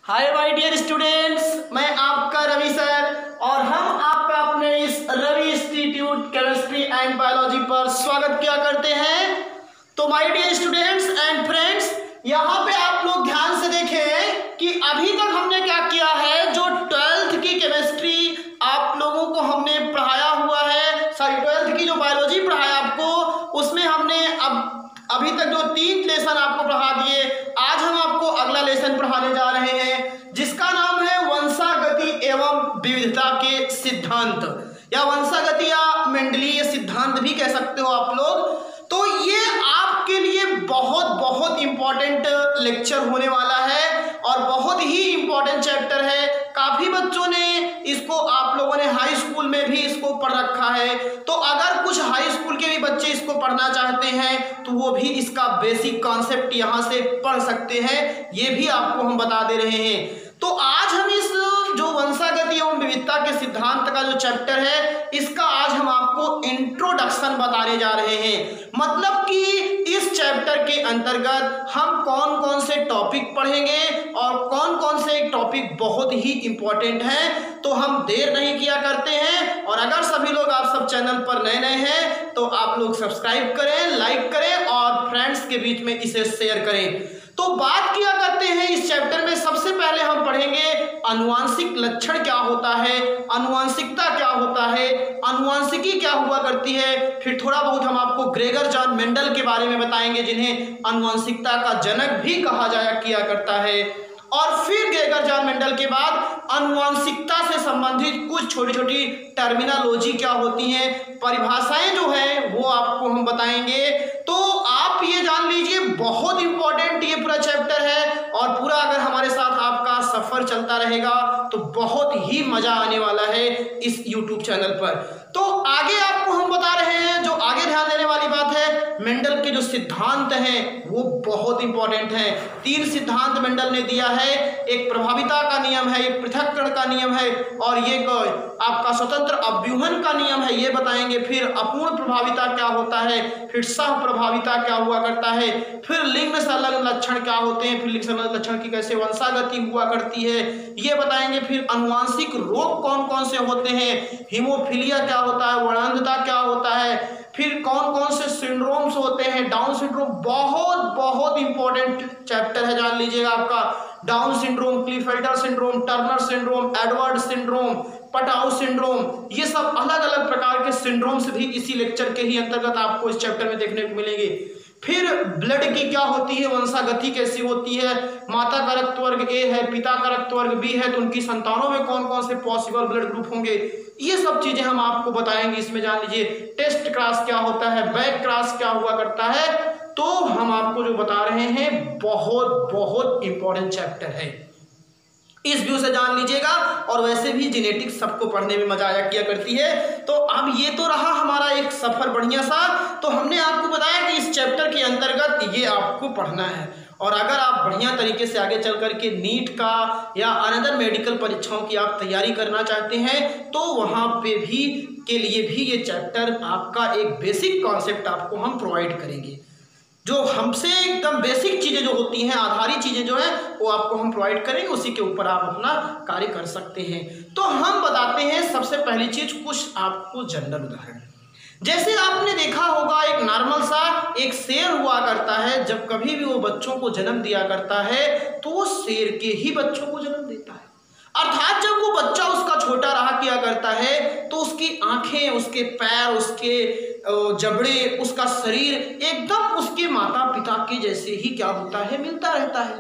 Hi my dear students, मैं आपका Ravi sir और हम आपका अपने इस Ravi Institute chemistry and biology पर स्वागत किया करते हैं। तो my dear students and friends, यहाँ पे आप लोग ध्यान से देखें कि अभी तक हमने क्या किया है। जो 12th की केमिस्ट्री आप लोगों को हमने पढ़ाया हुआ है, सॉरी 12th की जो बायोलॉजी पढ़ाया आपको, उसमें हमने अभी तक जो 3 लेसन आपको पढ़ा दिए। आज हम आपको अगला लेसन पढ़ाने जा रहे हैं जिसका नाम है वंशागति एवं विविधता के सिद्धांत, या वंशागति या मेंडलीय सिद्धांत भी कह सकते हो आप लोग। तो ये आपके लिए बहुत बहुत इंपॉर्टेंट लेक्चर होने वाला है और बहुत ही इंपॉर्टेंट चैप्टर है। काफी बच्चों ने इसको, आप लोगों ने हाई स्कूल में भी इसको पढ़ रखा है, तो अगर कुछ हाई स्कूल के भी बच्चे इसको पढ़ना चाहते हैं तो वो भी इसका बेसिक कॉन्सेप्ट यहाँ से पढ़ सकते हैं। ये भी आपको हम बता दे रहे हैं। तो आज हम इस जो वंशागति एवं विविधता के सिद्धांत का जो चैप्टर है, इसका आज हम आपको इंट्रोडक्शन बताने जा रहे हैं। मतलब कि इस चैप्टर के अंतर्गत हम कौन कौन से टॉपिक पढ़ेंगे और कौन कौन से टॉपिक बहुत ही इंपॉर्टेंट हैं। तो हम देर नहीं किया करते हैं, और अगर सभी लोग आप सब चैनल पर नए नए हैं तो आप लोग सब्सक्राइब करें, लाइक करें और फ्रेंड्स के बीच में इसे शेयर करें। तो बात किया करते हैं इस चैप्टर में। सबसे पहले हम पढ़ेंगे आनुवांशिक लक्षण क्या होता है, आनुवांशिकता क्या होता है, आनुवांशिकी क्या हुआ करती है। फिर थोड़ा बहुत हम आपको ग्रेगर जॉन मेंडल के बारे में बताएंगे, जिन्हें आनुवांशिकता का जनक भी कहा जाया किया करता है। और फिर ग्रेगर जॉन मेंडल के बाद आनुवांशिकता से संबंधित कुछ छोटी छोटी टर्मिनोलॉजी क्या होती हैं, परिभाषाएं जो है वो आपको हम बताएंगे। तो आप ये जान लीजिए, बहुत इंपॉर्टेंट ये पूरा चैप्टर है और पूरा अगर हमारे साथ आपका सफर चलता रहेगा तो बहुत ही मजा आने वाला है इस YouTube चैनल पर। तो आगे आपको हम बता रहे हैं, जो आगे ध्यान देने वाली बात है, मेंडल के जो सिद्धांत हैं वो बहुत इंपॉर्टेंट हैं। 3 सिद्धांत मेंडल ने दिया है। एक प्रभाविता का नियम है, एक पृथक्करण का नियम है और ये आपका स्वतंत्र अव्यूहन का नियम है, ये बताएंगे। फिर अपूर्ण प्रभाविता क्या होता है, फिर सह प्रभाविता क्या हुआ करता है, फिर लिंग संलग्न लक्षण क्या होते हैं, फिर लिंग संलग्न लक्षण की कैसे वंशागति हुआ करती है, ये बताएंगे। फिर अनुवांशिक रोग कौन कौन से होते हैं, हीमोफीलिया क्या होता है, वर्णांधता क्या होता है, फिर कौन कौन से सिंड्रोम्स होते हैं, डाउन सिंड्रोम बहुत बहुत इंपॉर्टेंट चैप्टर है, जान लीजिएगा आपका। Down syndrome, Klinefelter syndrome, Turner syndrome, Edward syndrome, Patau syndrome, ये सब अलग अलग प्रकार के सिंड्रोम्स भी इसी लेक्चर के ही अंतर्गत आपको इस चैप्टर में देखने को मिलेंगे। फिर ब्लड की क्या होती है, वंशागति कैसी होती है, माता का रक्त वर्ग ए है, पिता का रक्त वर्ग बी है, तो उनकी संतानों में कौन कौन से पॉसिबल ब्लड ग्रुप होंगे, ये सब चीजें हम आपको बताएंगे इसमें। जान लीजिए टेस्ट क्रॉस क्या होता है, बैक क्रॉस क्या हुआ करता है। तो हम आपको जो बता रहे हैं बहुत बहुत इंपॉर्टेंट चैप्टर है, इस व्यू से जान लीजिएगा। और वैसे भी जेनेटिक्स सबको पढ़ने में मजा आया किया करती है। तो अब ये तो रहा हमारा एक सफर बढ़िया सा। तो हमने आपको बताया कि इस चैप्टर के अंतर्गत ये आपको पढ़ना है, और अगर आप बढ़िया तरीके से आगे चल करके नीट का या अनदर मेडिकल परीक्षाओं की आप तैयारी करना चाहते हैं तो वहाँ पे भी के लिए भी ये चैप्टर आपका एक बेसिक कॉन्सेप्ट आपको हम प्रोवाइड करेंगे। जो हमसे एकदम बेसिक चीज़ें जो होती हैं, आधारित चीज़ें जो हैं, वो आपको हम प्रोवाइड करेंगे, उसी के ऊपर आप अपना कार्य कर सकते हैं। तो हम बताते हैं सबसे पहली चीज़, कुछ आपको जनरल उदाहरण। जैसे आपने देखा होगा, एक नॉर्मल सा एक शेर हुआ करता है, जब कभी भी वो बच्चों को जन्म दिया करता है तो वो शेर के ही बच्चों को जन्म देता है। अर्थात जब वो बच्चा उसका छोटा रहा किया करता है तो उसकी आंखें, उसके पैर, उसके जबड़े, उसका शरीर एकदम उसके माता पिता के जैसे ही क्या होता है, मिलता रहता है।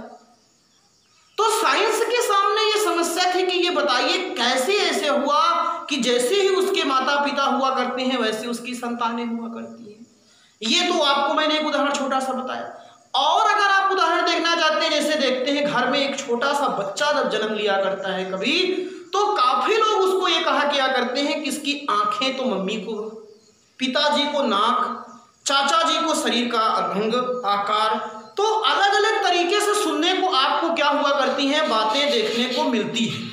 तो साइंस के सामने ये समस्या थी कि ये बताइए कैसे ऐसे हुआ कि जैसे ही उसके माता पिता हुआ करते हैं वैसे उसकी संतानें हुआ करती हैं। ये तो आपको मैंने एक उदाहरण छोटा सा बताया। और अगर आप उदाहरण देखना चाहते हैं, जैसे देखते हैं घर में एक छोटा सा बच्चा जब जन्म लिया करता है कभी, तो काफी लोग उसको ये कहा किया करते हैं कि इसकी आंखें तो मम्मी को, पिताजी को नाक, चाचा जी को शरीर का रंग, आकार, तो अलग अलग तरीके से सुनने को आपको क्या हुआ करती हैं, बातें देखने को मिलती हैं।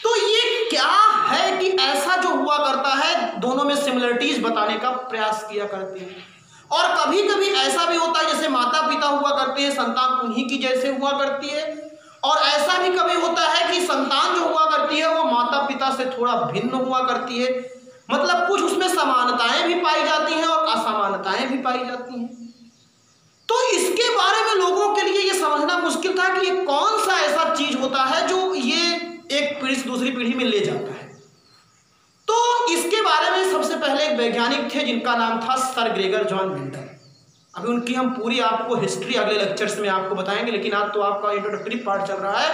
तो ये क्या है कि ऐसा जो हुआ करता है, दोनों में सिमिलरिटीज बताने का प्रयास किया करते हैं। और कभी कभी ऐसा भी होता है जैसे माता पिता हुआ करते हैं, संतान उन्हीं की जैसे हुआ करती है। और ऐसा भी कभी संतान जो हुआ करती है वो माता पिता से थोड़ा भिन्न हुआ करती है, मतलब कुछ उसमें समानताएं भी पाई जाती हैं और असमानताएं भी पाई जाती हैं। तो इसके बारे में लोगों के लिए ये समझना मुश्किल था कि ये कौन सा ऐसा चीज होता है जो ये एक पीढ़ी से दूसरी पीढ़ी में ले जाता है। तो इसके बारे में सबसे पहले एक वैज्ञानिक थे जिनका नाम था सर ग्रेगर जॉन मेंडल। अभी उनकी हम पूरी आपको हिस्ट्री अगले लेक्चर्स में आपको बताएंगे, लेकिन आज तो आपका इंट्रोडक्टरी पार्ट चल रहा है,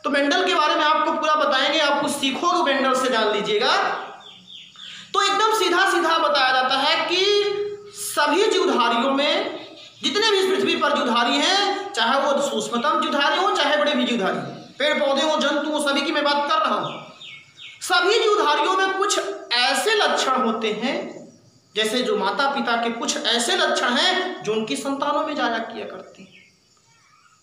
तो मेंडल के बारे में आपको पूरा बताएंगे, आपको सीखोगे मेंडल से, जान लीजिएगा। तो एकदम सीधा सीधा बताया जाता है कि सभी जीवधारियों में, जितने भी इस पृथ्वी पर जीवधारी हैं, चाहे वो सूक्ष्मतम जीवधारी हो चाहे बड़े भी जीवधारी, पेड़ पौधे हो, जंतु हो, सभी की मैं बात कर रहा हूं, सभी जीवधारियों में कुछ ऐसे लक्षण होते हैं, जैसे जो माता पिता के कुछ ऐसे लक्षण हैं जो उनकी संतानों में जाया किया करती हैं।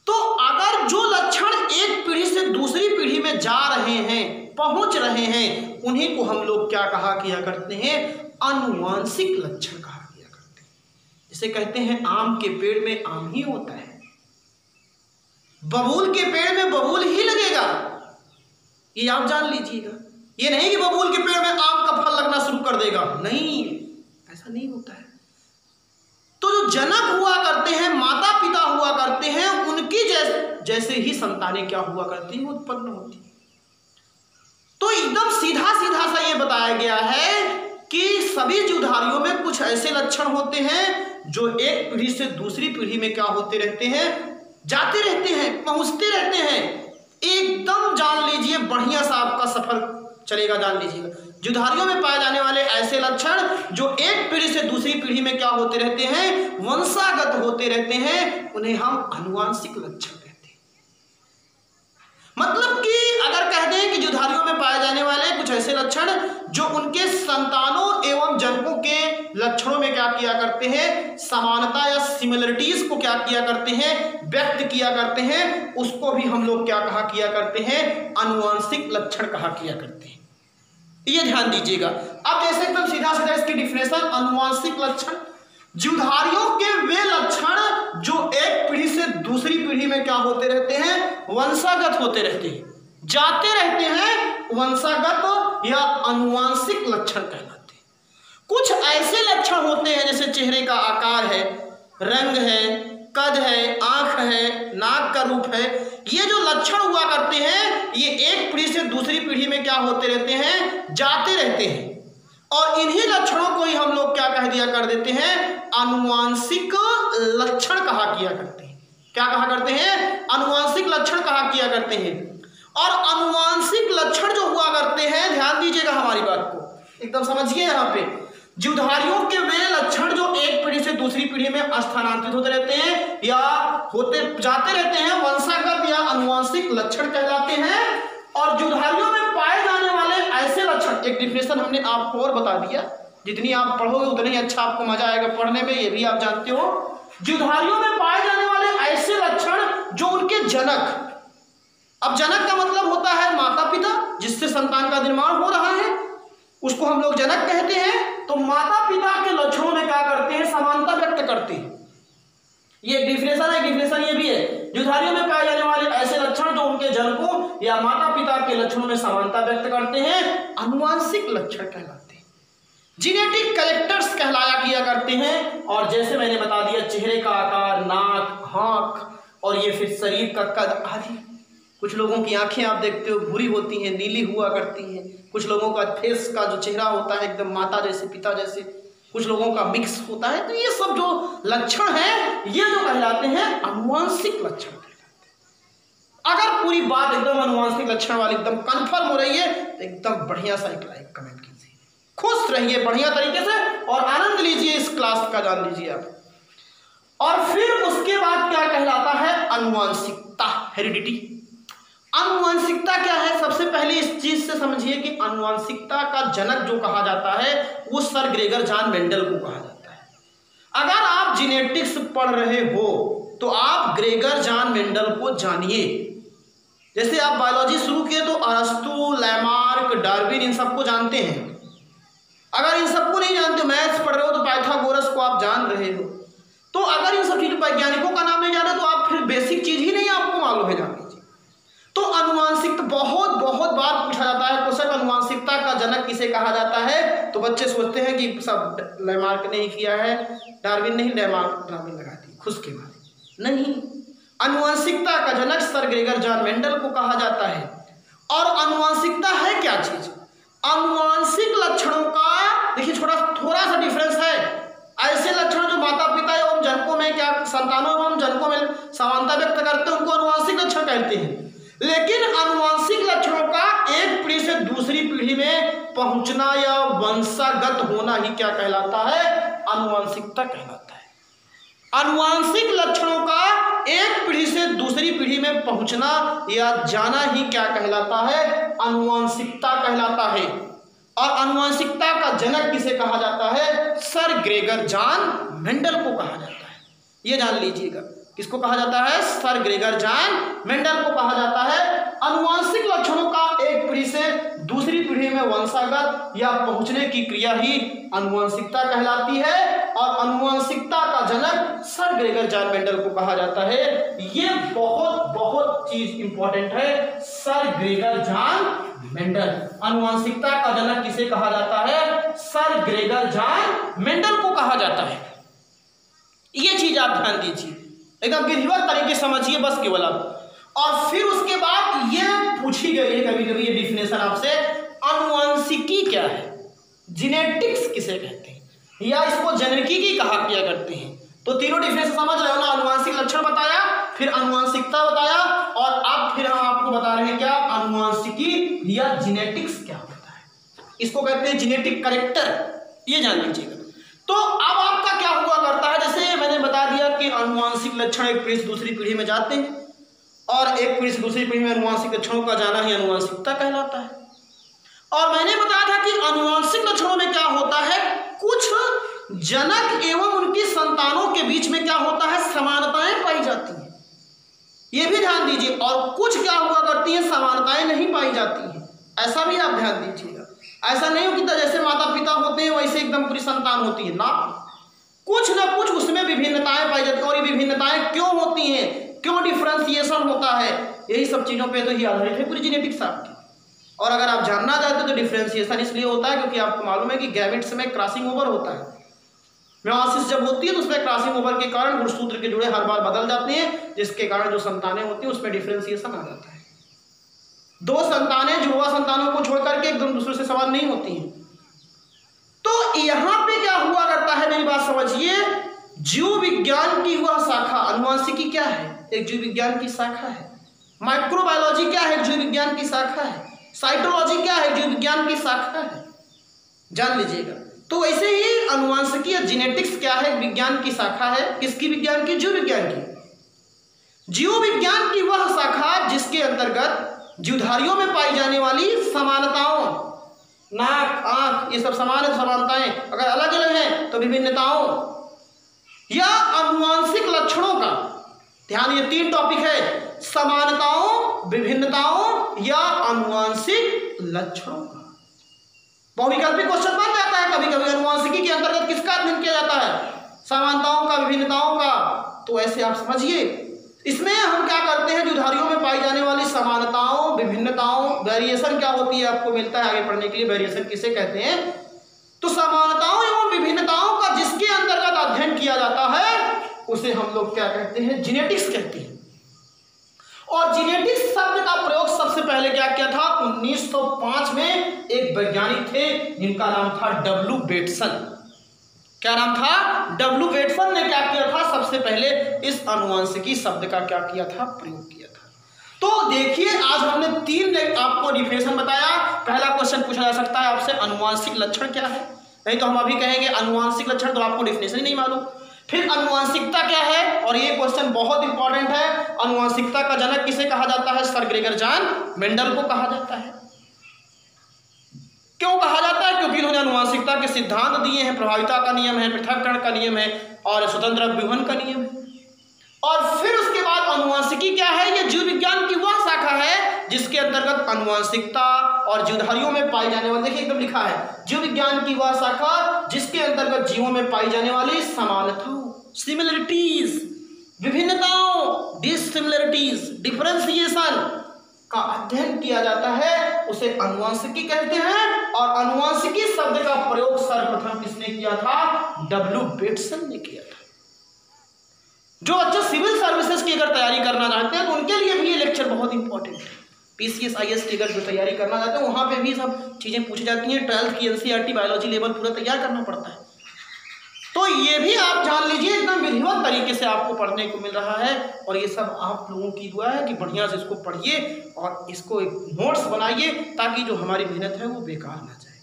तो अगर जो लक्षण एक पीढ़ी से दूसरी पीढ़ी में जा रहे हैं, पहुंच रहे हैं, उन्हीं को हम लोग क्या कहा किया करते हैं, आनुवांशिक लक्षण कहा किया करते हैं। जिसे कहते हैं आम के पेड़ में आम ही होता है, बबूल के पेड़ में बबूल ही लगेगा, ये आप जान लीजिएगा। ये नहीं कि बबूल के पेड़ में आम का फल लगना शुरू कर देगा, नहीं, ऐसा नहीं होता है। तो जो जनक हुआ करते हैं, माता पिता हुआ करते हैं, उनकी जैसे ही संतानें क्या हुआ करती हैं, उत्पन्न होती है। तो एकदम सीधा सीधा सा ये बताया गया है कि सभी जीवधारियों में कुछ ऐसे लक्षण होते हैं जो एक पीढ़ी से दूसरी पीढ़ी में क्या होते रहते हैं, जाते रहते हैं, पहुंचते रहते हैं। एकदम जान लीजिए, बढ़िया सा आपका सफर चलेगा, जान लीजिएगा। जीवधारियों में पाए जाने वाले ऐसे लक्षण जो एक पीढ़ी से दूसरी पीढ़ी में क्या होते रहते हैं, वंशागत होते रहते हैं, उन्हें हम आनुवांशिक लक्षण कहते हैं। मतलब कि अगर कह दें कि जीवधारियों में पाए जाने वाले कुछ ऐसे लक्षण जो उनके संतानों एवं जनकों के लक्षणों में क्या किया करते हैं, समानता या सिमिलरिटीज को क्या किया करते हैं, व्यक्त किया करते हैं, उसको भी हम लोग क्या कहा किया करते हैं, आनुवांशिक लक्षण कहा किया करते हैं। ये ध्यान दीजिएगा। अब जैसे एकदम सीधा सीधा इसकी डिफिनेशन, आनुवांशिक लक्षण जीवधारियों के वे लक्षण जो एक पीढ़ी से दूसरी पीढ़ी में क्या होते रहते हैं, वंशागत होते रहते हैं, जाते रहते हैं, वंशागत या आनुवांशिक लक्षण कहलाते हैं। कुछ ऐसे लक्षण होते हैं जैसे चेहरे का आकार है, रंग है, कद है, आंख है, नाक का रूप है, ये जो लक्षण हुआ करते हैं ये एक पीढ़ी से दूसरी पीढ़ी में क्या होते रहते हैं, जाते रहते हैं, और इन्हीं लक्षणों को ही हम लोग क्या कह दिया कर देते हैं, आनुवांशिक लक्षण कहा किया करते हैं। क्या कहा करते हैं, आनुवांशिक लक्षण कहा किया करते हैं। और आनुवांशिक लक्षण जो हुआ करते हैं, ध्यान दीजिएगा हमारी बात को, एकदम समझिए। यहाँ पे जीवधारियों के वे लक्षण जो एक पीढ़ी से दूसरी पीढ़ी में स्थानांतरित होते रहते हैं या होते जाते रहते हैं, वंशागत या आनुवांशिक लक्षण कहलाते हैं। और जीवधारियों में पाए जाने वाले ऐसे लक्षण, एक डिफिनेशन हमने आपको और बता दिया, जितनी आप पढ़ोगे उतनी अच्छा आपको मजा आएगा पढ़ने में, ये भी आप जानते हो। जीवधारियों में पाए जाने वाले ऐसे लक्षण जो उनके जनक, अब जनक का मतलब होता है माता पिता, जिससे संतान का निर्माण हो रहा है, उसको हम लोग जनक कहते हैं। तो माता पिता के लक्षणों में क्या करते हैं, समानता व्यक्त करते हैं। ये डिफिनेशन है, डिफिनेशन ये भी है, जीवधारियों में पाए जाने वाले ऐसे लक्षण जो उनके जनकों या माता पिता के लक्षणों में समानता व्यक्त करते हैं, आनुवांशिक लक्षण कहलाते हैं, जीनेटिक कैरेक्टर्स कहलाया किया करते हैं। और जैसे मैंने बता दिया, चेहरे का आकार, नाक, आंख, और ये फिर शरीर का कद आदि। कुछ लोगों की आंखें आप देखते हो भूरी होती हैं, नीली हुआ करती हैं, कुछ लोगों का फेस का जो चेहरा होता है एकदम माता जैसे, पिता जैसे, कुछ लोगों का मिक्स होता है। तो ये सब जो लक्षण हैं, ये जो कहलाते हैं आनुवांशिक लक्षण कहलाते हैं। अगर पूरी बात एकदम आनुवांशिक लक्षण वाली एकदम कंफर्म हो रही है तो एकदम बढ़िया सा एक लाइक कमेंट कीजिए, खुश रहिए बढ़िया तरीके से और आनंद लीजिए इस क्लास का, जान लीजिए आप। और फिर उसके बाद क्या कहलाता है, आनुवांशिकता, हेरिडिटी। आनुवांशिकता क्या है, सबसे पहले इस चीज से समझिए कि आनुवांशिकता का जनक जो कहा जाता है वो सर ग्रेगर जॉन मेंडल को कहा जाता है। अगर आप जेनेटिक्स पढ़ रहे हो तो आप ग्रेगर जॉन मेंडल को जानिए। जैसे आप बायोलॉजी शुरू किए तो अरस्तु, लैमार्क, डार्विन, इन सबको जानते हैं। अगर इन सबको नहीं जानते, मैथ्स पढ़ रहे हो तो पाइथागोरस को आप जान रहे हो। तो अगर इन सब चीज वैज्ञानिकों का नाम नहीं जाना तो आप फिर बेसिक चीज ही नहीं आपको मालूम है, जान लीजिए। तो आनुवांशिक बहुत बहुत बार पूछा जाता है क्वेश्चन, अनुवांशिकता का जनक किसे कहा जाता है? तो बच्चे सोचते हैं कि सब लैमार्क ने ही किया है, डार्विन नहीं, डार्विन लगा दी खुश के मारे। नहीं, अनुवांशिकता का जनक सर ग्रेगर जॉन मेंडल को कहा जाता है। और अनुवांशिकता है क्या चीज? अनुवांशिक लक्षणों का देखिए थोड़ा सा डिफरेंस है। ऐसे लक्षण जो माता पिता एवं जनकों में क्या संतानों एवं जनकों में समानता व्यक्त करते हैं उनको अनुवांशिक लक्षण कहते हैं। लेकिन अनुवांशिक लक्षणों का एक पीढ़ी से दूसरी पीढ़ी में पहुंचना या वंशागत होना ही क्या कहलाता है? अनुवांशिकता कहलाता है। अनुवांशिक लक्षणों का एक पीढ़ी से दूसरी पीढ़ी में पहुंचना या जाना ही क्या कहलाता है? अनुवांशिकता कहलाता है। और अनुवांशिकता का जनक किसे कहा जाता है? सर ग्रेगर जॉन मेंडल को कहा जाता है। ये जान लीजिएगा, किसको कहा जाता है? सर ग्रेगर जॉन मेंडल को कहा जाता है। अनुवांशिक लक्षणों का एक पीढ़ी से दूसरी पीढ़ी में वंशागत या पहुंचने की क्रिया ही अनुवांशिकता कहलाती है। और अनुवांशिकता का जनक सर ग्रेगर जॉन मेंडल को कहा जाता है। ये बहुत चीज इंपॉर्टेंट है। सर ग्रेगर जॉन मेंडल, अनुवांशिकता का जनक किसे कहा जाता है? सर ग्रेगर जॉन मेंडल को कहा जाता है। ये चीज आप ध्यान दीजिए, एकदम विधिवत तरीके से समझिए बस केवल आप। और फिर उसके बाद ये पूछी गई है कभी कभी ये डिफिनेशन आपसे, अनुवांशिकी क्या है? जेनेटिक्स किसे कहते हैं या इसको जनकिकी कहा किया करते हैं? तो तीनों डिफिनेशन समझ रहे हो ना। अनुवांशिक लक्षण बताया, फिर अनुवांशिकता बताया, और अब फिर हम आपको बता रहे हैं क्या? अनुवांशिकी या जेनेटिक्स क्या होता है, इसको कहते हैं जेनेटिक कैरेक्टर। ये जान लीजिएगा। तो अब आपका क्या हुआ करता है, जैसे मैंने बता दिया कि अनुवांशिक लक्षण एक पीढ़ी से दूसरी पीढ़ी में जाते हैं और एक पीढ़ी से दूसरी पीढ़ी में अनुवांशिक लक्षणों का जाना ही अनुवांशिकता कहलाता है। और मैंने बताया था कि अनुवांशिक लक्षणों में क्या होता है, कुछ जनक एवं उनकी संतानों के बीच में क्या होता है? समानताएं पाई जाती हैं। ये भी ध्यान दीजिए। और कुछ क्या हुआ करती हैं? समानताएं नहीं पाई जाती हैं। ऐसा भी आप ध्यान दीजिएगा। ऐसा नहीं हो कि जैसे माता पिता होते हैं वैसे एकदम पूरी संतान होती है ना, कुछ ना कुछ उसमें विभिन्नताएं पाई जाती हैं। और ये विभिन्नताएं क्यों होती हैं, क्यों डिफरेंशिएशन होता है, यही सब चीजों पे तो ही आधारित है पूरी जेनेटिक्स आपकी। और अगर आप जानना चाहते हो तो डिफरेंशिएशन इसलिए होता है क्योंकि आपको मालूम है कि गैमेट्स में क्रॉसिंग ओवर होता है। मेयोसिस जब होती है तो उसमें क्रॉसिंग ओवर के कारण गुणसूत्र के जुड़े हर बार बदल जाते हैं, जिसके कारण जो संतानें होती हैं उसमें डिफरेंशिएशन आ जाता है। दो संतानें जुड़वा संतानों को छोड़कर के एकदम दूसरे से समान नहीं होती हैं। तो यहां पे क्या हुआ करता है, मेरी बात समझिए। जीव विज्ञान की वह शाखा, अनुवांशिकी क्या है? एक जीव विज्ञान की शाखा है। माइक्रोबायोलॉजी क्या है? जीव विज्ञान की शाखा है। साइटोलॉजी क्या है? जीव विज्ञान की शाखा है। जान लीजिएगा। तो वैसे ही अनुवांशिकी या जेनेटिक्स क्या है? विज्ञान की शाखा है। किसकी विज्ञान की? जीव विज्ञान की। जीव विज्ञान की वह शाखा जिसके अंतर्गत जीवधारियों में पाई जाने वाली समानताओं, नाक, आंख, ये सब समान है, समानताएं अगर अलग अलग हैं तो विभिन्नताओं या अनुवांशिक लक्षणों का, ध्यान, ये तीन टॉपिक है, समानताओं, विभिन्नताओं या अनुवांशिक लक्षणों का। बहुविकल्पी क्वेश्चन बन जाता है कभी कभी। अनुवांशिकी के अंतर्गत किसका अध्ययन किया जाता है? समानताओं का, विभिन्नताओं का। तो ऐसे आप समझिए, इसमें हम क्या करते हैं, जीवधारियों में पाई जाने वाली समानताओं, विभिन्नताओं, वेरिएशन क्या होती है आपको मिलता है आगे पढ़ने के लिए, वेरिएशन किसे कहते हैं। तो समानताओं एवं विभिन्नताओं का जिसके अंतर्गत अध्ययन किया जाता है उसे हम लोग क्या कहते हैं? जेनेटिक्स कहते हैं। और जेनेटिक्स शब्द का प्रयोग सबसे पहले क्या किया था? 1905 में एक वैज्ञानिक थे जिनका नाम था डब्ल्यू बेटसन। क्या नाम था? डब्ल्यू बेटसन ने क्या किया था? सबसे पहले इस अनुवांशिकी शब्द का क्या किया था? प्रयोग किया था। तो देखिए, आज हमने तीन आपको डिफिनेशन बताया। पहला क्वेश्चन पूछा जा सकता है आपसे, अनुवांशिक लक्षण क्या है? नहीं तो हम अभी कहेंगे अनुवांशिक लक्षण, तो आपको डिफिनेशन ही नहीं मालूम। फिर अनुवांशिकता क्या है? और ये क्वेश्चन बहुत इंपॉर्टेंट है, अनुवांशिकता का जनक किसे कहा जाता है? सर ग्रेगर जॉन मेंडल को कहा जाता है। क्यों कहा जाता है? क्योंकि इन्होंने अनुवांशिकता के सिद्धांत दिए हैं। प्रभाविता का नियम है, पृथक्करण का नियम है और स्वतंत्र अभ्यूहन का नियम है। और फिर उसके बाद अनुवांशिकी क्या है? ये जीव विज्ञान की वह शाखा है जिसके अंतर्गत अनुवांशिकता और जीवधारियों में पाई जाने वाली, देखिए एकदम लिखा है, जीव विज्ञान की वह शाखा जिसके अंतर्गत जीवों में पाई जाने वाली समानताओं, सिमिलरिटीज, विभिन्नताओं, डिसिमिलरिटीज, डिफरेंशिएशन का अध्ययन किया जाता है उसे अनुवांशिकी कहते हैं। और अनुवांशिकी शब्द का प्रयोग सर्वप्रथम किसने किया था? डब्ल्यू बेटसन ने किया था। जो अच्छा सिविल सर्विसेज की अगर तैयारी करना चाहते हैं तो उनके लिए भी ये लेक्चर बहुत इंपॉर्टेंट है। पीसीएस आईएएस की अगर जो तैयारी करना चाहते हैं वहां पे भी सब चीजें पूछी जाती हैं। 12th की एनसीईआरटी बायोलॉजी लेवल पूरा तैयार करना पड़ता है। तो ये भी आप जान लीजिए एकदम विधिवत तरीके से आपको पढ़ने को मिल रहा है। और ये सब आप लोगों की दुआ है कि बढ़िया से इसको पढ़िए और इसको एक नोट्स बनाइए ताकि जो हमारी मेहनत है वो बेकार ना जाए।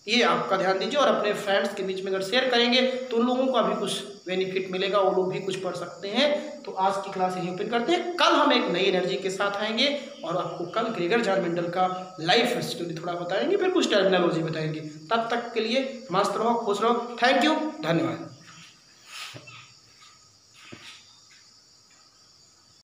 ये आपका ध्यान दीजिए और अपने फ्रेंड्स के बीच में अगर शेयर करेंगे तो उन लोगों को भी कुछ बेनिफिट मिलेगा, वो लोग भी कुछ पढ़ सकते हैं। तो आज की क्लास यहीं ओपन करते हैं। कल हम एक नई एनर्जी के साथ आएंगे और आपको कल ग्रेगर जॉन मेंडल का लाइफ स्टोरी थोड़ा बताएंगे, फिर कुछ टर्मिनोलॉजी बताएंगे। तब तक के लिए मस्त रहो, खुश रहो। थैंक यू, धन्यवाद।